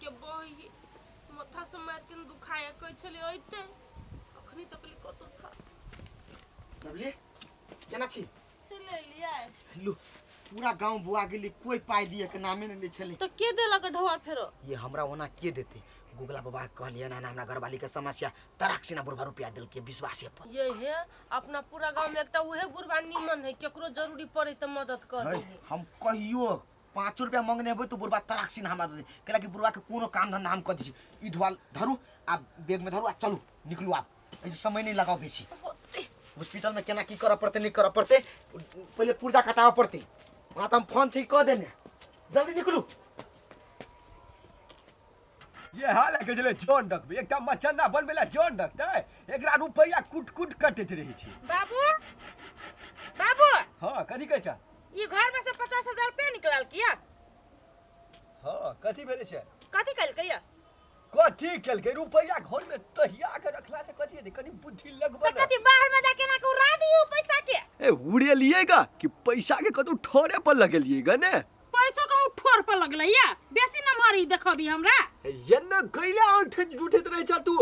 के बही माथा से मार के दुखाया कह छले ओइते अखनी तक ले कतो था तबले केना छी चले लिया लू पूरा गांव बुआ गेली कोई पाई दिए के नामे नहीं छले तो के देला के ढवा फेरो ये हमरा ओना के देते गुगला बाबा कहलिए ना हमरा घरवाली के समस्या तराक्सिना बुढ़वा रुपया दिल के विश्वास पर ये है अपना पूरा गांव में एकटा उहे बुढ़वा निमन है केकरो जरूरी पड़े त मदद कर दे हम कहियो 5 रुपया मांगने हेबै तो बुढ़वा तराक्सिना हमरा दे केला कि बुढ़वा के कोनो काम धंधा हम कर दी ई ढोल धरू आ बैग में धरू आ चलू निकलू आप ऐसे समय नहीं लगाओ बेसी हॉस्पिटल में केना की कर पड़ते नहीं कर पड़ते पहले पुर्जा कटाव पड़ते वहां तो हम फोन से कह देने जल्दी निकलू ये हाल है के जले जोन डकबे एकटा मचन्ना बनबेला जोन डकते एकरा रुपैया कुट कुट कटैत रही छी बाबू बाबू हां कथि कहै छ ई घर में से 50,000 रुपया निकलल किया हां कथि भेले छै कथि कल किया कथि केल के रुपैया घर में तहिया के रखला से कथि दे कनी बुद्धि लगबे तो कथि बाहर में जाके ना को उड़ा दियो पैसा के ए उड़े लिएगा कि पैसा के कतु ठोरे पर लगेलिएगा ने पैसा कहूं ठोर पर लगले या बेसी न मारी देखबी हमरा यन्न गइला उठे उठत रह छ तू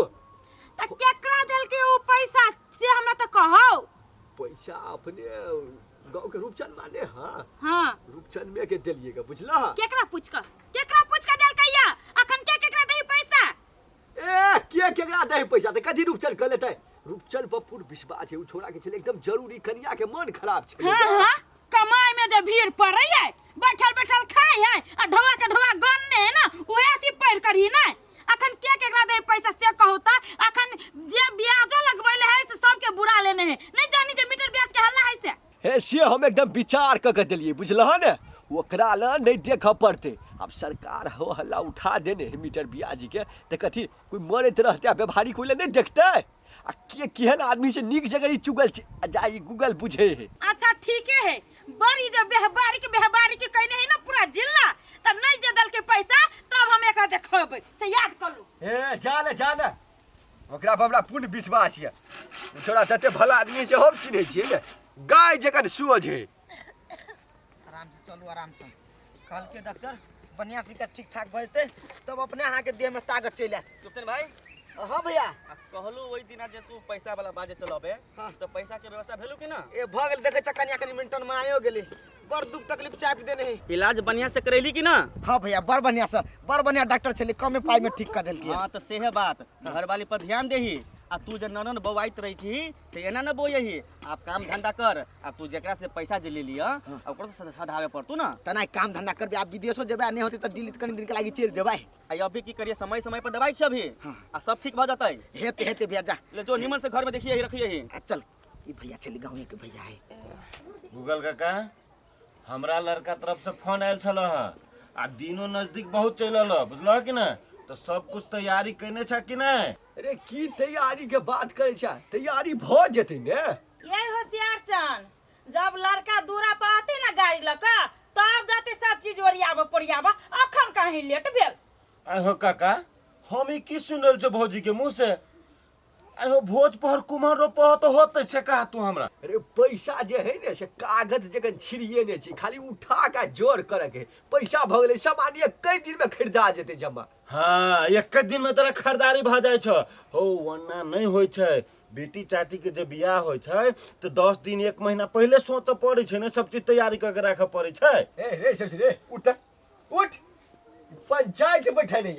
त केकरा देल के ओ पैसा से हमरा त कहो पैसा अपने गांव के रूपचंद माने हां रूपचंद में के देलिएगा बुझला केकरा पूछ के देल के या अखन के केकरा दही पैसा ए केकरा दे पैसा त कथि रूपचंद कर लेतै रूपचंद पर पूर्ण विश्वास है उ छोरा के छले एकदम जरूरी कन्या के मन खराब छै हां कमाई में जे भीड़ पड़ै है बैठल खाई है आ ढोआ के ढोआ गन्ने है ना ओहे सी पैर करही ना अखन के केकरा दे पैसा से कहूता अखन जे ब्याज लगबैले है से सब के बुरा लेने है नहीं जानी जे मीटर ब्याज के हल्ला है से हे से हम एकदम विचार क के देलिए बुझलह ने ओकरा ल नहीं देख पड़ते अब सरकार हो हल्ला उठा देने है मीटर ब्याज के त कथि कोई मरत रहते व्यवहारी कोई नहीं देखते आ के केहन आदमी से निक जगह ई चुगल छै जाई गूगल बुझे है अच्छा ठीक है बड़ी जे बेहबारी के कहने है ना पूरा जिला त नहीं जे दल के पैसा तब हम एकरा देखबै से याद कर लो ए जाने ओकरा पर हमरा पूर्ण विश्वास है छोरा तते भला आदमी से हम चिन्है छियै ने गाय जकर सोझ है आराम से चलू आराम से कल के डॉक्टर बढ़िया से ठीक ठाक भजते तब अपने अहाँ के देह में ताकत चल आए चुपतन भाई हां भैया कहलू वही दिन जे तू पैसा वाला बाजे चलबे तो पैसा के व्यवस्था भेलू कि ना ए भ गेल देखे छ कन्या कनी मिनटन में आयो गेले बड़ दुख तकलीफ चाप देने है इलाज बढ़िया से करैली कि ना हां भैया बड़ बढ़िया डॉक्टर छले कमे पाई में ठीक कर देल के हां तो सेहे बात घर वाली पर ध्यान देही आ तू जे ननन बवाइत रही छी से एना न बोयही आप काम धंधा कर आ तू जेकरा से पैसा जे ले लिया ओकरो से सधावे पड़तू ना तना काम धंधा करबे आप विदेशो जेबे नहीं होते त दिल्ली कनी दिन के लागी चल जेबे आ अभी की करिए समय पर दवाई छबी आ सब ठीक भ जतै हेते भैया जा ले जो निमन से घर में देखिए रखिए ही चल ई भैया चली गांव के भैया है गूगल काका हमरा लड़का तरफ से फोन आयल छल आ दिनो नजदीक बहुत चलल बुझल कि ना तो सब कुछ तैयारी करने छ कि नहीं अरे की तैयारी के बात करे छ तैयारी भ जेते ने यही होशियार चन जब लड़का दूरा पर आते ना गाड़ी लका तब जाते सब चीज ओरियाबा अखन काहे लेट भेल आहो काका हम ई की सुनल छ भौजी के मुंह से आहो भोज पर कुम्हार रो पह तो होते से कहा तू हमरा अरे पैसा जे है ने से कागज जगह छिड़िए ने छी खाली उठा का जोर करे के पैसा भ गेले सामान कई दिन में खरीदा जेते जमा हां एक दिन में तोरा खरीदारी भ जाय छ हो वन्ना नहीं होय छै बेटी चाटी के जे बियाह होय छै तो 10 दिन 1 महीना पहले सोच पड़े छै ने सब चीज तैयारी करके राख पड़े छै ए रे रे उठ पंचायत बैठे नहीं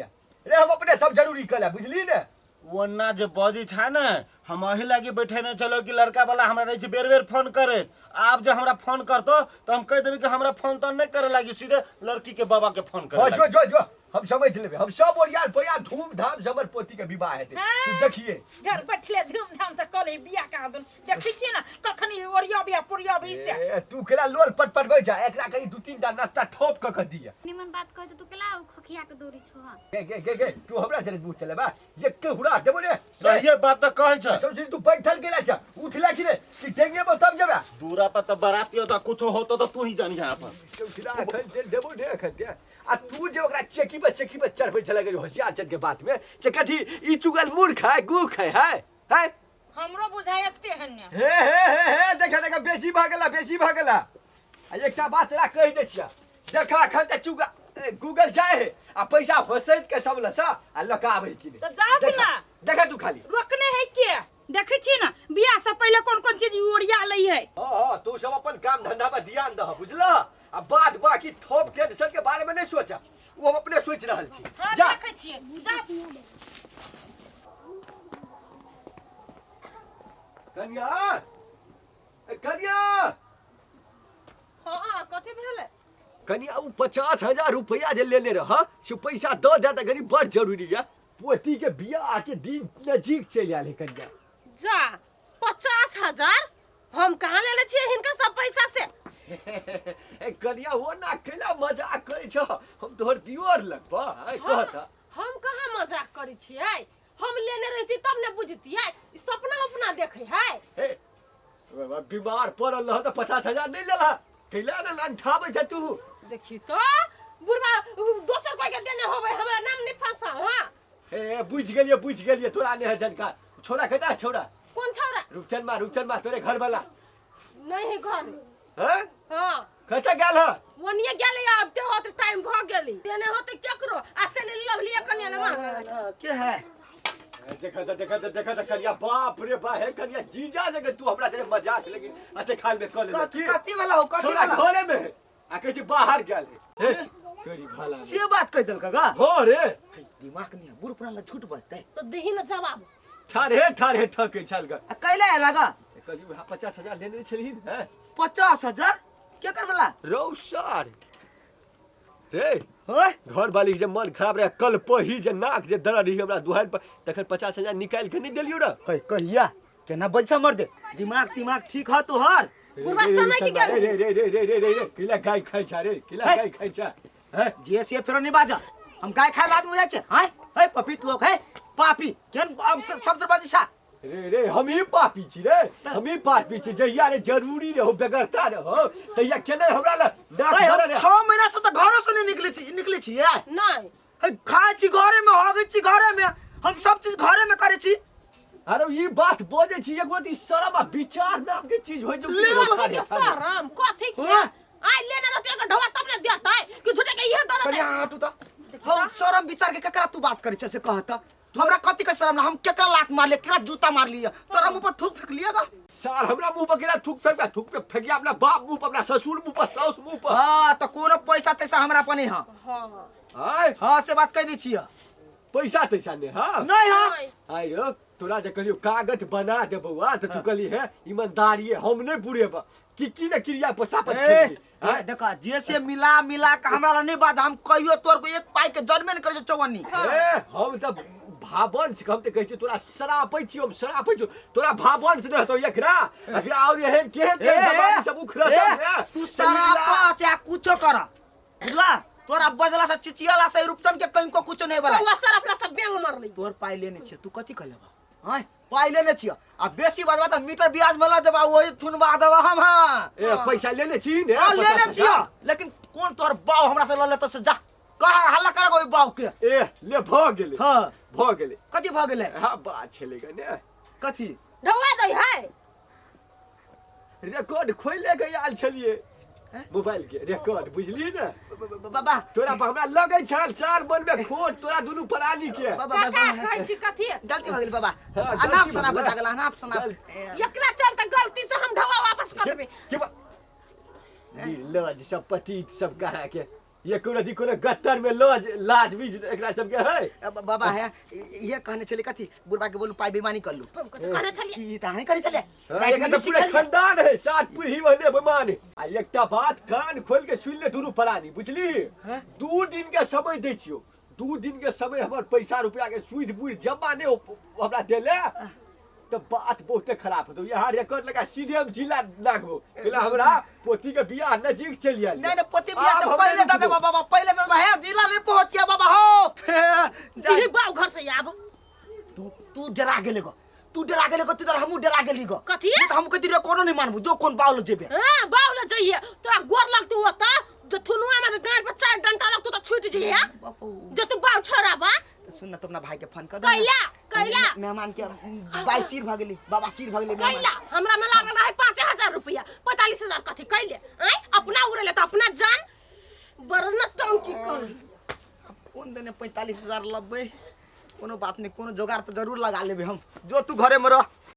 रे हम अपने सब जरूरी कला बुझली ने वन्ना जे बजी छ ना हम अही लागी बैठे न चलो कि लड़का वाला हमरा रही छै बेर फोन करे आप जो हमरा फोन करतो तो हम कह देबे कि हमरा फोन तो नहीं करे लागी सीधे लड़की के बाबा के फोन करे जो हम समझ लेबे हम सब ओरियाल परिया धूमधाम जमर पोती के विवाह हेते तू देखिए घर बैठले धूमधाम से कले बियाह का दन देखै छी ना कखनी ओरिया पुरिया भी से ए तू केला लोल पट बैठ जा एकरा कहीं 2-3 टा नाश्ता ठोप क दिया निमन बात कह तू केला खखिया के दौरी छो गे तू हमरा जरे दूर चले बा एक हुरा देबो ने सही बात तो कहै छ समझ तू बैठल गेला छ उठला कि रे कि टेंगे में तब जबा दूरा पर तो बाराती होता कुछ होतो तो तू ही जानी यहां पर उठला खन देबो ने खन दे आ तू जे ओकरा चेकी पे चढ़बै छले गे होशियार चल के बात में से कथि ई चुगल मूर्ख है गुख है हमरो बुझायते हन हे देखा बेसी भ गेला आ एकटा बात रा कहि दे छिया देखा खन त गूगल जाए आ पैसा फसैत के सब लसा आ लकाबै कि तो जात ना देखा तू खाली रोकने है के देखै छी ना बियाह से पहले कोन कोन चीज ओरिया लै है। हाँ तू सब अपन काम धंधा पर ध्यान दह बुझला आ बात बाकी थोप टेंशन के बारे में नहीं सोचा वो हम अपने सोच रहल छी हाँ, जा देखै छियै जा कन्या कन्या हाँ कथी भेलै कन्या उ 50,000 रुपया जे लेने रह से पैसा दो दे त गनी बड़ जरूरी है पोती के बियाह के दिन नजदीक चल आले कन्या जा 50,000 हम कहाँ ले छियै हिनका सब पैसा से। ए कन्या वो ना केला मजाक करे छ हम तोहर दियोर लगबा कहता हम कहाँ मजाक करै छियै हम लेने रहती तब ने बुझतियै ई सपना अपना देखे है। हे बीमार पड़ल रह त 50,000 नहीं लेला कैला ना लंठाबै छ तू देखी तो बुढ़वा दोसर कोई के देने होबै हमरा नाम नहीं फंसा। हां ए बुझ गेलिए तोरा ने जानकार छोरा कहता छोरा कौन छौरा रुपचन मा तोरे घर वाला नहीं है घर। हैं हां कहता गेल ह वनिए गेली अब ते होत टाइम भ गेली देने होते केकरो आ चले लवलिया कन्या ले मांग के है देखा कन्या बाप रे बा है कन्या जीजा जगह तू हमरा तेरे मजाक लेकिन अते खाल में कल कथी वाला हो कथी छोरा वाला घरे में है आ कहे छी बाहर गेल है तोरी भला से बात कह देल का हो रे दिमाग नहीं बुढ़ पुराना झूठ बजते तो देही न जवाब ठारे ठके छल ग कैले लगा कही 50,000 लेने छलीन है 50,000 क्या कर वाला रौसार रे होय घर वाली के मन खराब रहे कल पही जे नाक जे दर्द रही हमरा दुहान पर तखन 50,000 निकाल के नहीं देलियो रे होय कहिया केना बजसा मर दे दिमाग ठीक है तोहर बुढ़वा समय की गेल रे किला गाय खाइ छा रे किला गाय खाइ छा हैं जे से फेरो नहीं बाजा हम गाय खाए आदमी जाय छे हाय हे पपीत लोग है पापी केन शब्द बाजी सा रे हम ही पापी छी रे हम ही पापी छी जहिया रे जरूरी रे हो बेगरता रे हो तहिया केने हमरा ल डाक धरे रे 6 महीना से तो घरों से नहीं निकले छी यार नहीं है खाए छी घरे में होगे छी घरे में हम सब चीज घरे में करे छी। अरे ई बात बोले छी एक बात ई शर्म आ विचार नाम के चीज होय जो के शरम कथी के आई लेने रहते का ढवा तब ने देता है कि झूठे के ये दे कन्या तू तो हम शर्म विचार के ककरा तू बात करे छ से कहता हमरा कथी के शर्म ना हम केकरा लात मार ले केकरा जूता मार लिया तोरा मुंह पर थूक फेंक लियागा साल हमरा मुंह पर केला थूक पे फेंकिया अपना बाप मुंह पर अपना ससुर मुंह पर सास मुंह पर हां तो कोनो पैसा तैसा हमरा पने हां हां हाय हां से बात कह दी छिया पैसा तैसा ने हां नहीं हां आय रो तोरा जे कहियो कागज बना दे बउआ तो तू कहली है ईमानदारी है हम नहीं पूरे की ने क्रिया पर सापत ए देखा जे से मिला के हमरा नहीं बात हम कहियो तोर को एक पाई के जन्मे न करे छ चौवन्नी ए हम त भावन से हम त कहै छी तोरा सरापै छी हम सरापै छी तोरा भावन से रहतो एकरा और एहन केहन जवानी सब उखरा तू सरापा चाहे कुछो कर बुझला तोरा बजला से चिचियाला से रूपचन के कहीं को कुछ नहीं बोला तो सर अपना सब बैंग मार ली तोर पाई लेने छ तू कथि कहलेबा हां पाई लेने छ आ बेसी बजबा त मीटर ब्याज में ल देबा ओही थुनबा देबा हम हां ए पैसा लेने छी ने हां लेने छ लेकिन कौन तोर बाव हमरा से ल ले त से जा कहा हल्ला कर कोई बाव के ए ले भ गेले हां भ गेले कथि भ गेले हां बात छले गने कथि ढवा दई है रिकॉर्ड खोले के आल छलिए मोबाइल के रिकॉर्ड बुझली ना बाबा तोरा पर हमरा लगे छल साल बनबे खोट तोरा दुनु प्राणी के बाबा कहै छी कथी गलती भ गेल बाबा हाँ, अनाप गलती सना भ बजा गेल। गेल अनाप सना एकला चलते गलती से हम ढवा वापस कर देबे लज सब पति सब कहा के ये कोनो गत्तर में लाज बीज एकरा सब के है बाबा है ये कहने चले कथी बुढ़वा के बोलू पाई बेईमानी कर लू कहने चलिए ई ताने करे चले एक तो पूरे खानदान है सात पीढ़ी वाले बेमान आ एकटा बात कान खोल के सुन ले दुनु प्राणी बुझली 2 दिन के समय दै छियो 2 दिन के समय हमर पैसा रुपया के सुध बुढ़ जमा ने हमरा देले तो बात बहुत खराब होतो यहाँ रिकॉर्ड लगा सीधे हम जिला नागबो केला हमरा पोती के बियाह नजदीक चल आइल नहीं पोती बियाह से पहले दादा बाबा पहले दादा है जिला नहीं पहुंचिया बाबा हो तेरे बाव घर से आब तू डरा गेले गो तू तो हमहु डरा गेली गो कथी हम कथी रे कोनो नहीं मानबू जो कोन बावल जेबे हां बाव ले जाइए तोरा गोर लगतू होता जो थुनुआ में गांठ पर 4 डंटा लगतू तो छूट जाइए जो तू बाव छोराबा सुन ना तो अपना भाई के फोन कर कैला मेहमान के बाई सिर भ गेली बाबा सिर भ गेली कैला हमरा में लागल रहे 5000 रुपया 45,000 कथी कैले आई अपना उड़ेले तो अपना जान बरनत टंकी कर कौन देने 45,000 लब्बे कोनो बात नहीं कोनो जुगाड़ तो जरूर लगा लेबे हम जो तू घरे में रह